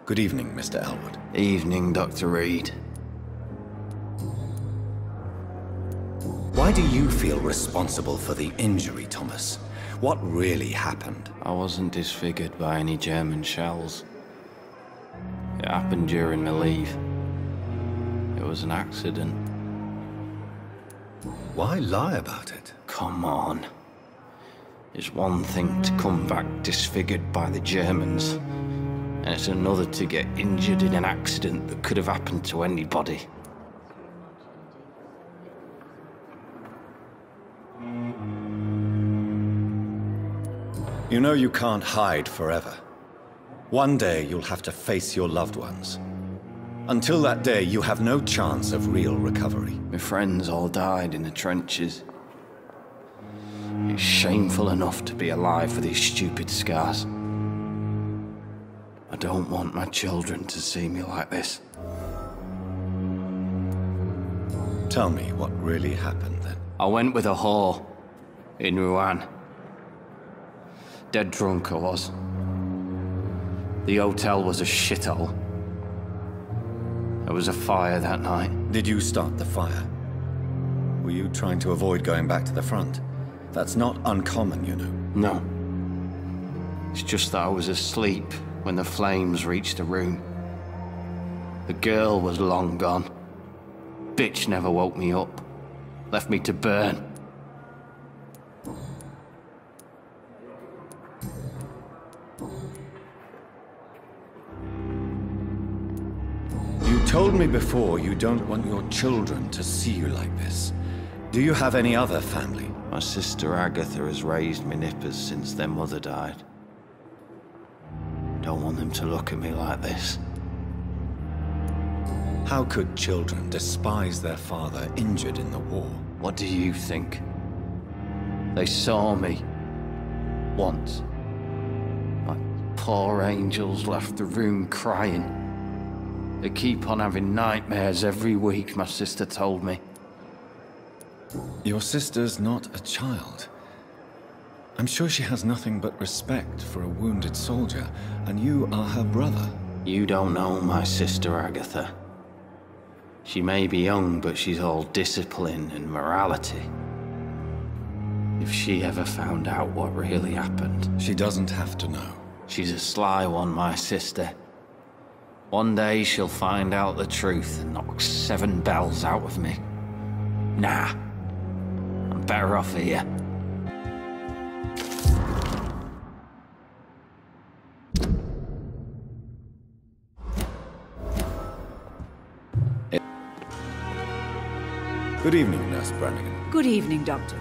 Good evening, Mr. Elwood. Evening, Dr. Reed. Why do you feel responsible for the injury, Thomas? What really happened? I wasn't disfigured by any German shells. It happened during my leave. It was an accident. Why lie about it? Come on. It's one thing to come back disfigured by the Germans, and it's another to get injured in an accident that could have happened to anybody. You know you can't hide forever. One day you'll have to face your loved ones. Until that day, you have no chance of real recovery. My friends all died in the trenches. It's shameful enough to be alive for these stupid scars. I don't want my children to see me like this. Tell me what really happened then. I went with a whore in Rouen. Dead drunk I was. The hotel was a shithole. There was a fire that night. Did you start the fire? Were you trying to avoid going back to the front? That's not uncommon, you know. No. It's just that I was asleep when the flames reached the room. The girl was long gone. Bitch never woke me up. Left me to burn. You told me before you don't want your children to see you like this. Do you have any other family? My sister Agatha has raised me nippers since their mother died. Don't want them to look at me like this. How could children despise their father injured in the war? What do you think? They saw me once. My poor angels left the room crying. They keep on having nightmares every week, my sister told me. Your sister's not a child. I'm sure she has nothing but respect for a wounded soldier, and you are her brother. You don't know my sister Agatha. She may be young, but she's all discipline and morality. If she ever found out what really happened... She doesn't have to know. She's a sly one, my sister. One day she'll find out the truth and knock 7 bells out of me. Nah. I'm better off here. Good evening, Nurse Brannigan. Good evening, Doctor.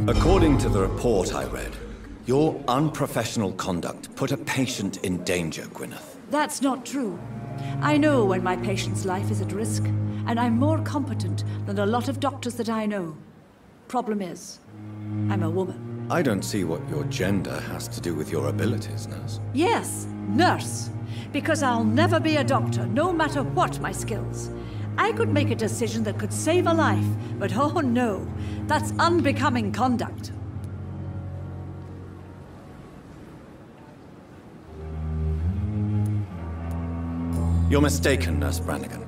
According to the report I read, your unprofessional conduct put a patient in danger, Gwyneth. That's not true. I know when my patient's life is at risk, and I'm more competent than a lot of doctors that I know. Problem is, I'm a woman. I don't see what your gender has to do with your abilities, Nurse. Yes, nurse. Because I'll never be a doctor, no matter what my skills. I could make a decision that could save a life, but oh no, that's unbecoming conduct. You're mistaken, Nurse Brannigan.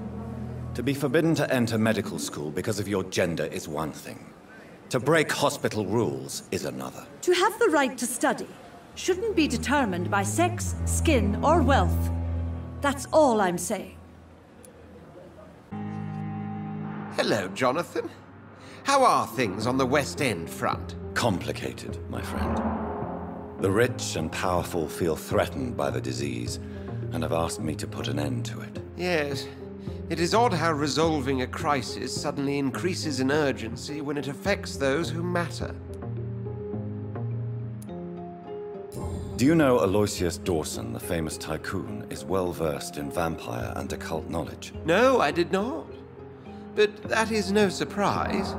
To be forbidden to enter medical school because of your gender is one thing. To break hospital rules is another. To have the right to study shouldn't be determined by sex, skin, or wealth. That's all I'm saying. Hello, Jonathan. How are things on the West End front? Complicated, my friend. The rich and powerful feel threatened by the disease, and have asked me to put an end to it. Yes. It is odd how resolving a crisis suddenly increases in urgency when it affects those who matter. Do you know Aloysius Dawson, the famous tycoon, is well versed in vampire and occult knowledge? No, I did not. But that is no surprise.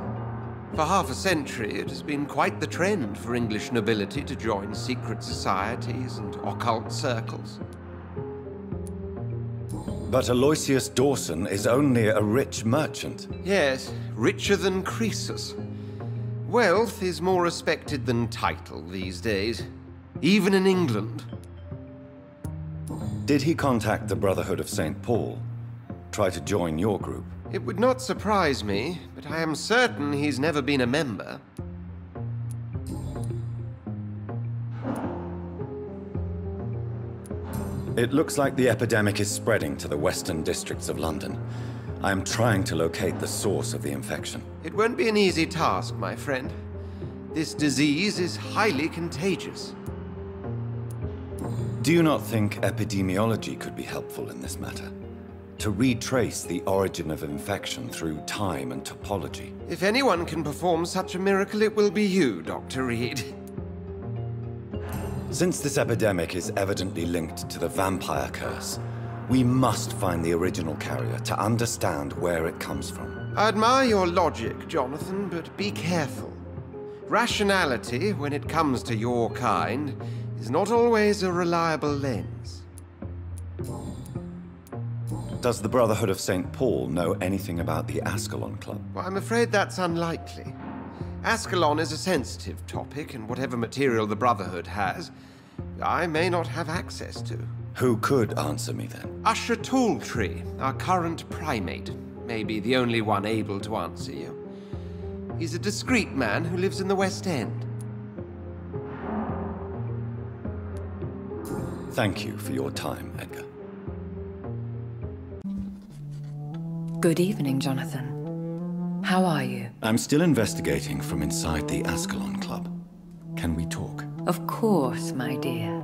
For half a century, it has been quite the trend for English nobility to join secret societies and occult circles. But Aloysius Dawson is only a rich merchant. Yes, richer than Croesus. Wealth is more respected than title these days, even in England. Did he contact the Brotherhood of St. Paul? Try to join your group? It would not surprise me, but I am certain he's never been a member. It looks like the epidemic is spreading to the western districts of London. I am trying to locate the source of the infection. It won't be an easy task, my friend. This disease is highly contagious. Do you not think epidemiology could be helpful in this matter? To retrace the origin of infection through time and topology? If anyone can perform such a miracle, it will be you, Dr. Reed. Since this epidemic is evidently linked to the vampire curse, we must find the original carrier to understand where it comes from. I admire your logic, Jonathan, but be careful. Rationality, when it comes to your kind, is not always a reliable lens. Does the Brotherhood of St. Paul know anything about the Ascalon Club? Well, I'm afraid that's unlikely. Ascalon is a sensitive topic, and whatever material the Brotherhood has, I may not have access to. Who could answer me then? Usher Talltree, our current primate, may be the only one able to answer you. He's a discreet man who lives in the West End. Thank you for your time, Edgar. Good evening, Jonathan. How are you? I'm still investigating from inside the Ascalon Club. Can we talk? Of course, my dear.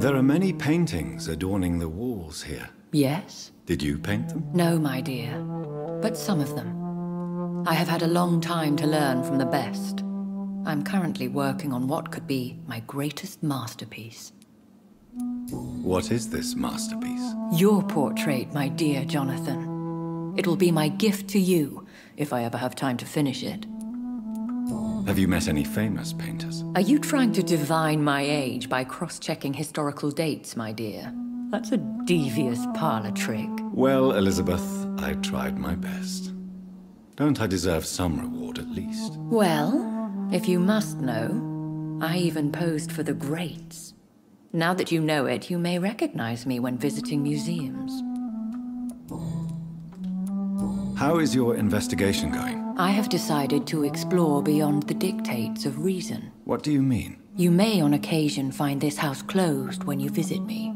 There are many paintings adorning the walls here. Yes? Did you paint them? No, my dear. But some of them. I have had a long time to learn from the best. I'm currently working on what could be my greatest masterpiece. What is this masterpiece? Your portrait, my dear Jonathan. It will be my gift to you, if I ever have time to finish it. Have you met any famous painters? Are you trying to divine my age by cross-checking historical dates, my dear? That's a devious parlor trick. Well, Elizabeth, I tried my best. Don't I deserve some reward at least? Well, if you must know, I even posed for the greats. Now that you know it, you may recognize me when visiting museums. How is your investigation going? I have decided to explore beyond the dictates of reason. What do you mean? You may on occasion find this house closed when you visit me.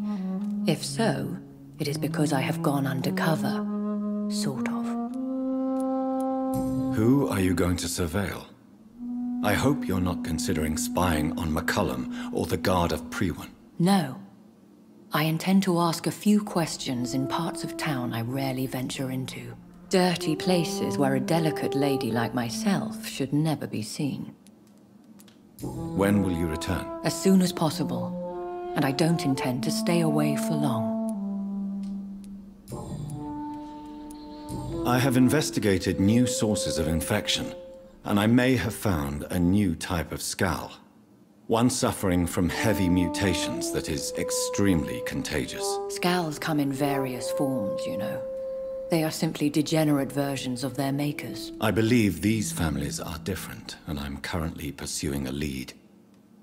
If so, it is because I have gone undercover. Sort of. Who are you going to surveil? I hope you're not considering spying on McCullum or the Guard of Prewan. No. I intend to ask a few questions in parts of town I rarely venture into. Dirty places where a delicate lady like myself should never be seen. When will you return? As soon as possible. And I don't intend to stay away for long. I have investigated new sources of infection, and I may have found a new type of scowl. One suffering from heavy mutations that is extremely contagious. Scowls come in various forms, you know. They are simply degenerate versions of their makers. I believe these families are different, and I'm currently pursuing a lead.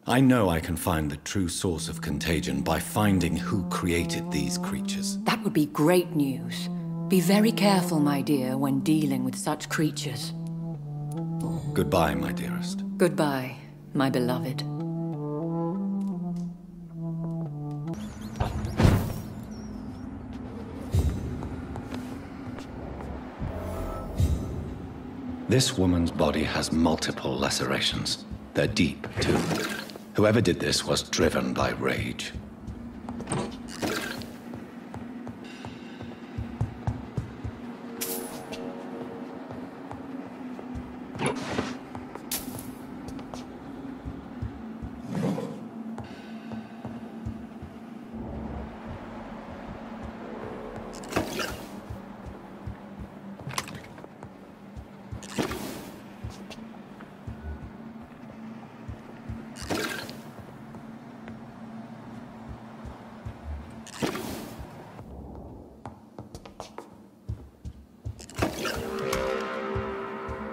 I know I can find the true source of contagion by finding who created these creatures. That would be great news. Be very careful, my dear, when dealing with such creatures. Goodbye, my dearest. Goodbye, my beloved. This woman's body has multiple lacerations. They're deep, too. Whoever did this was driven by rage.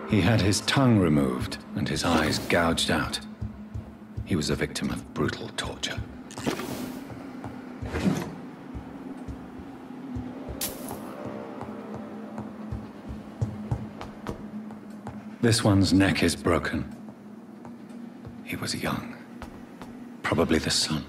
He had his tongue removed and his eyes gouged out. He was a victim of brutal torture. This one's neck is broken. He was young. Probably the son.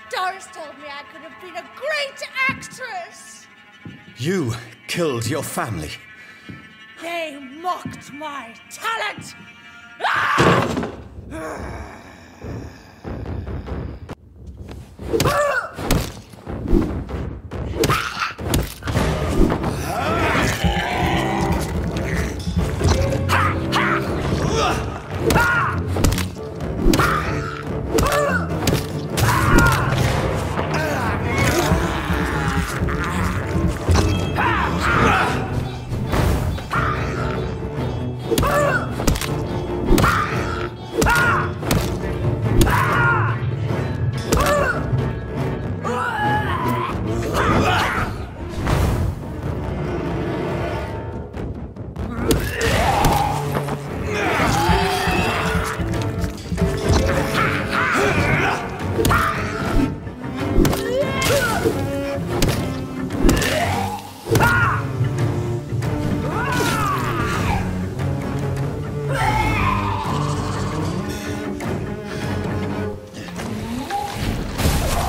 Doris told me I could have been a great actress. You killed your family. They mocked my talent. Ah!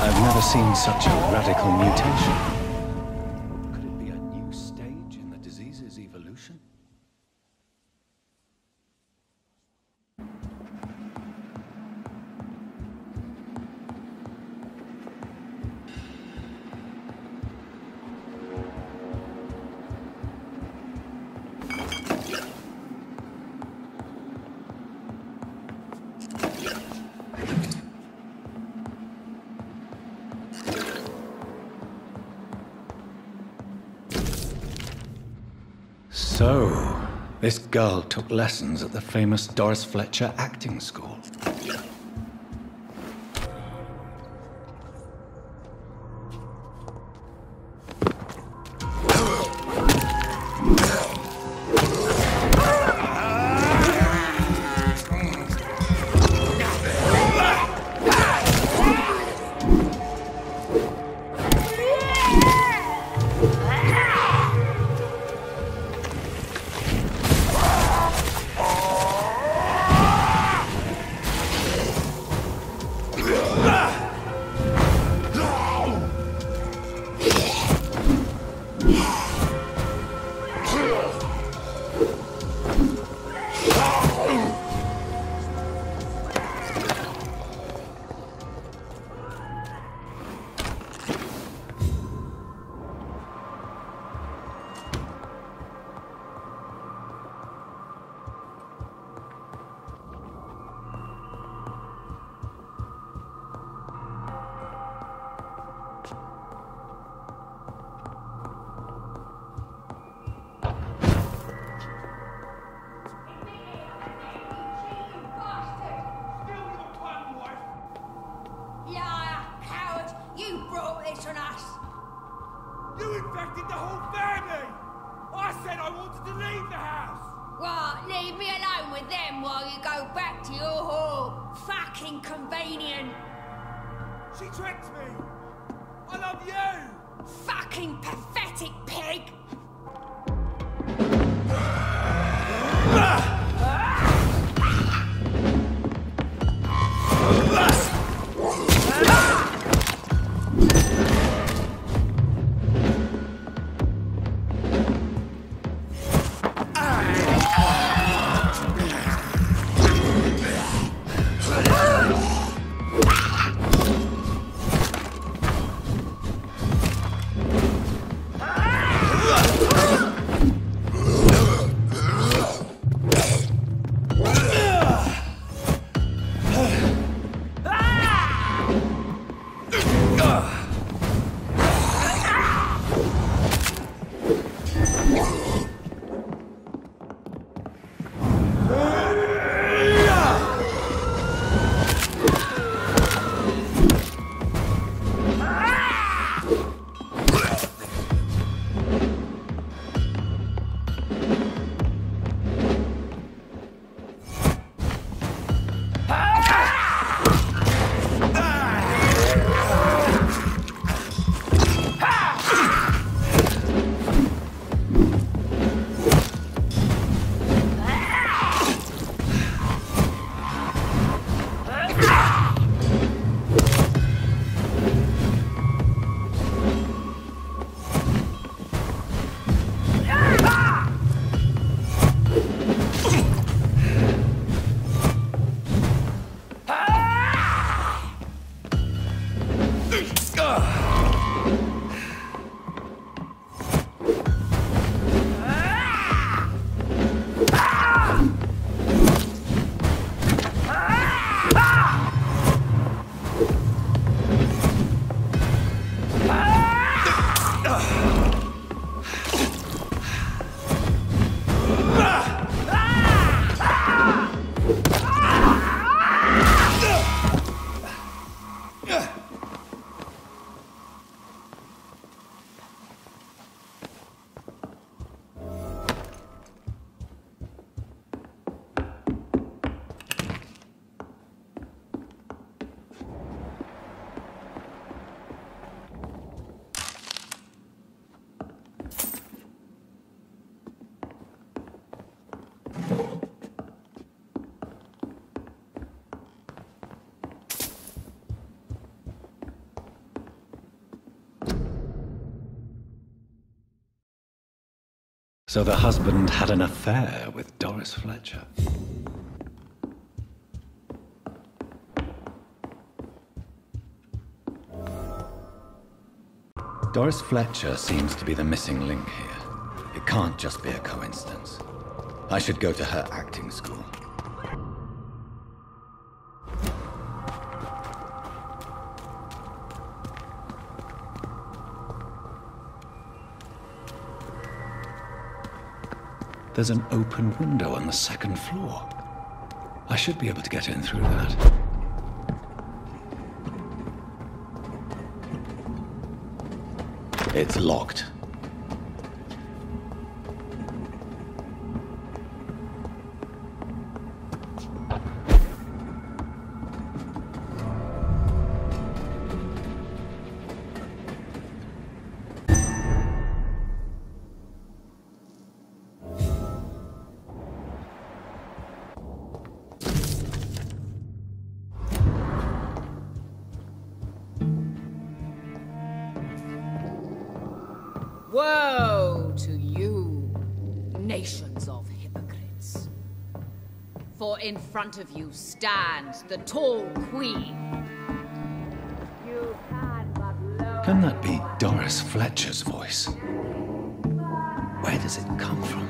I've never seen such a radical mutation. Could it be a new stage in the disease's evolution? So, this girl took lessons at the famous Doris Fletcher acting school. You infected the whole family! I said I wanted to leave the house! Right, leave me alone with them while you go back to your hole. Fucking convenient. She tricked me! I love you! Fucking pathetic pig! So the husband had an affair with Doris Fletcher. Doris Fletcher seems to be the missing link here. It can't just be a coincidence. I should go to her acting school. There's an open window on the second floor. I should be able to get in through that. It's locked. Woe to you, nations of hypocrites. For in front of you stands the tall queen. You can but lower. Can that be Doris Fletcher's voice? Where does it come from?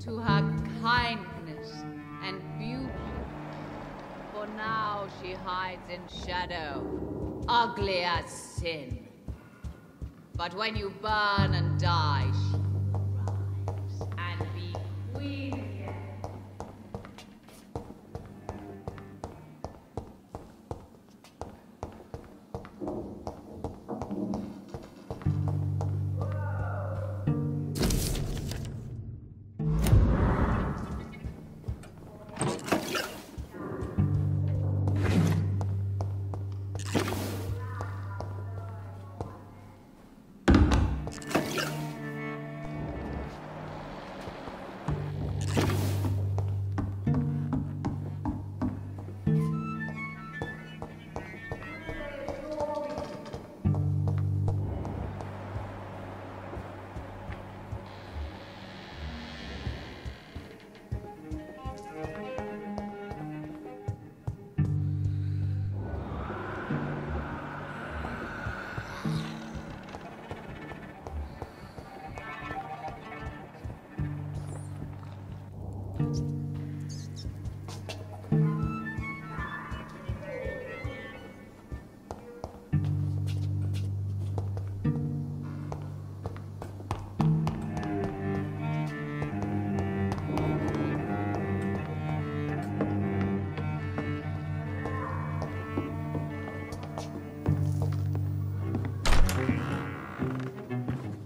To her kindness and beauty. For now she hides in shadow, ugly as sin. But when you burn and die, she will rise and be queen again.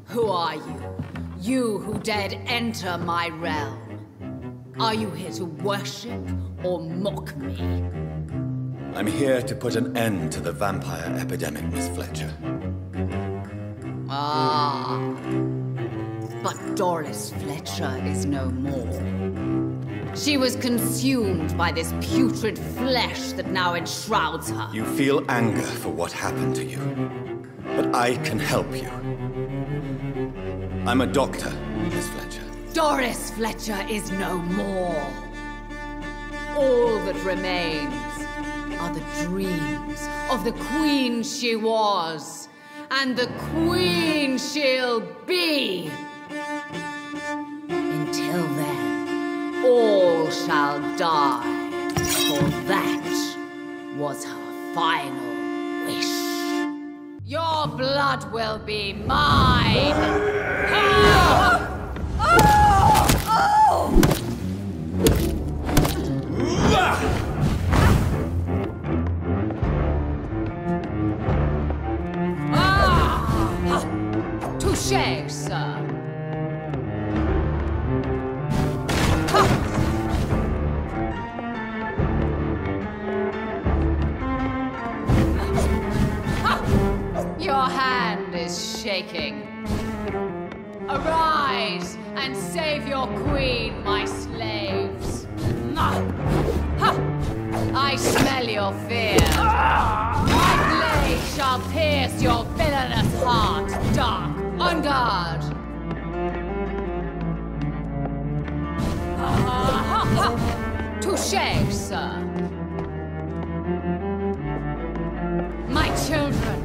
Who are you? You who dared enter my realm. Are you here to worship or mock me? I'm here to put an end to the vampire epidemic, Miss Fletcher. Ah. But Doris Fletcher is no more. She was consumed by this putrid flesh that now enshrouds her. You feel anger for what happened to you. But I can help you. I'm a doctor, Miss Fletcher. Doris Fletcher is no more. All that remains are the dreams of the queen she was, and the queen she'll be. Until then, all shall die, for that was her final wish. Your blood will be mine! Touché, sir. Your hand is shaking. Arise and save your queen, my slaves. I smell your fear. My blade shall pierce your villainous heart, dark. On guard. Touché, sir. My children,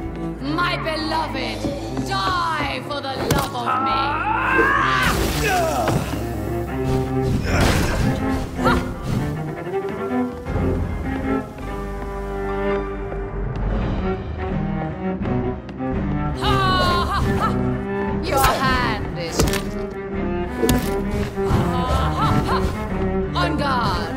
my beloved, die for the love of me. Your hand is on guard.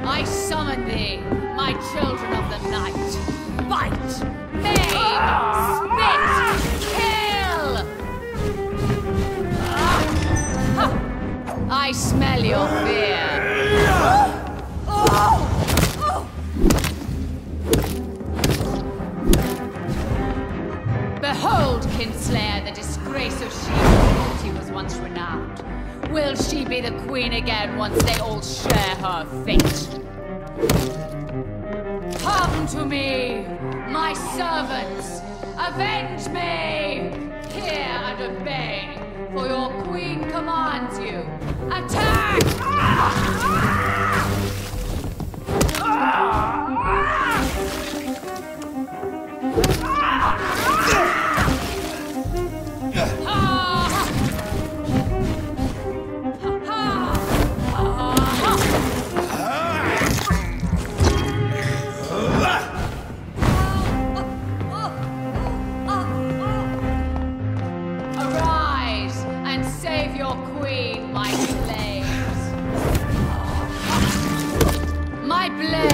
I summon thee, my children of the night. Bite, maim, spit, kill! I smell your fear. Behold, Kinslayer, the disgrace of she was once renowned. Will she be the queen again once they all share her fate? Come to me, my servants! Avenge me! Hear and obey, for your queen commands you. Attack! Arise and save your queen, my slaves. My blade.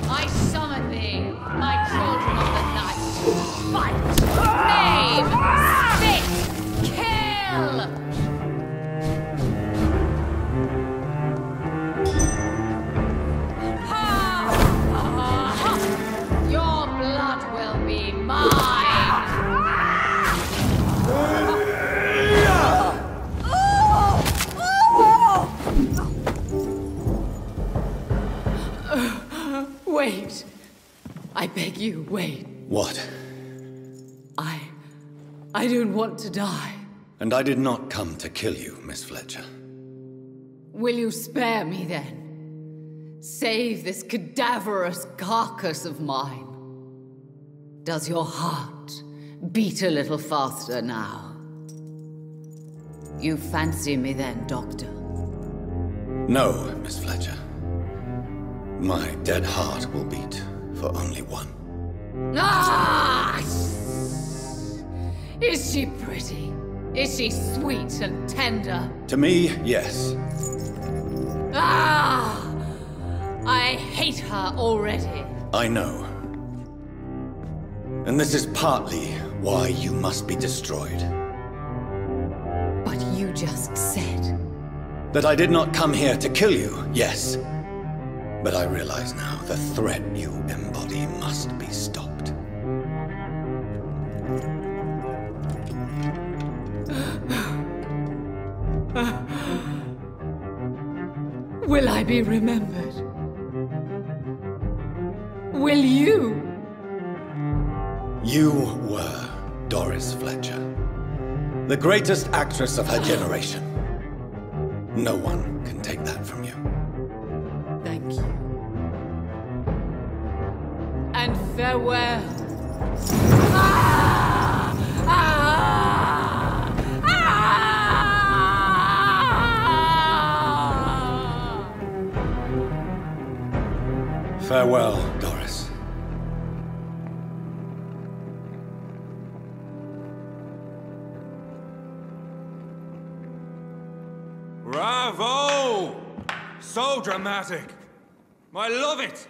I summon thee, my children of the night. Fight, maim, spit, kill! Your blood will be mine. Wait. I beg you, wait. What? I don't want to die. And I did not come to kill you, Miss Fletcher. Will you spare me then? Save this cadaverous carcass of mine. Does your heart beat a little faster now? You fancy me then, Doctor? No, Miss Fletcher. My dead heart will beat for only one. Ah! Is she pretty? Is she sweet and tender? To me, yes. Ah! I hate her already. I know. And this is partly why you must be destroyed. But you just said... That I did not come here to kill you, yes. But I realize now the threat you embody must be stopped. Will I be remembered? Will you? You were Doris Fletcher. The greatest actress of her generation. No one can take that from you. Thank you. And farewell. Farewell, Doris. Bravo! So dramatic. I love it.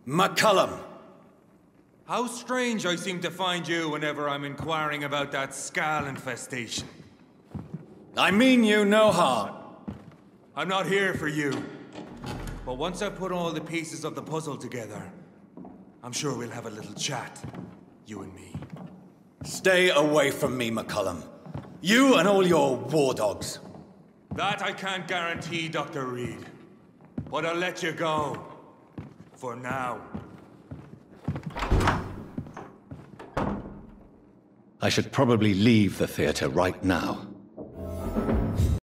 McCullum! How strange I seem to find you whenever I'm inquiring about that Skal infestation. I mean you no harm. I'm not here for you. But once I've put all the pieces of the puzzle together, I'm sure we'll have a little chat, you and me. Stay away from me, McCullum. You and all your war dogs. That I can't guarantee, Dr. Reed. But I'll let you go. For now. I should probably leave the theater right now.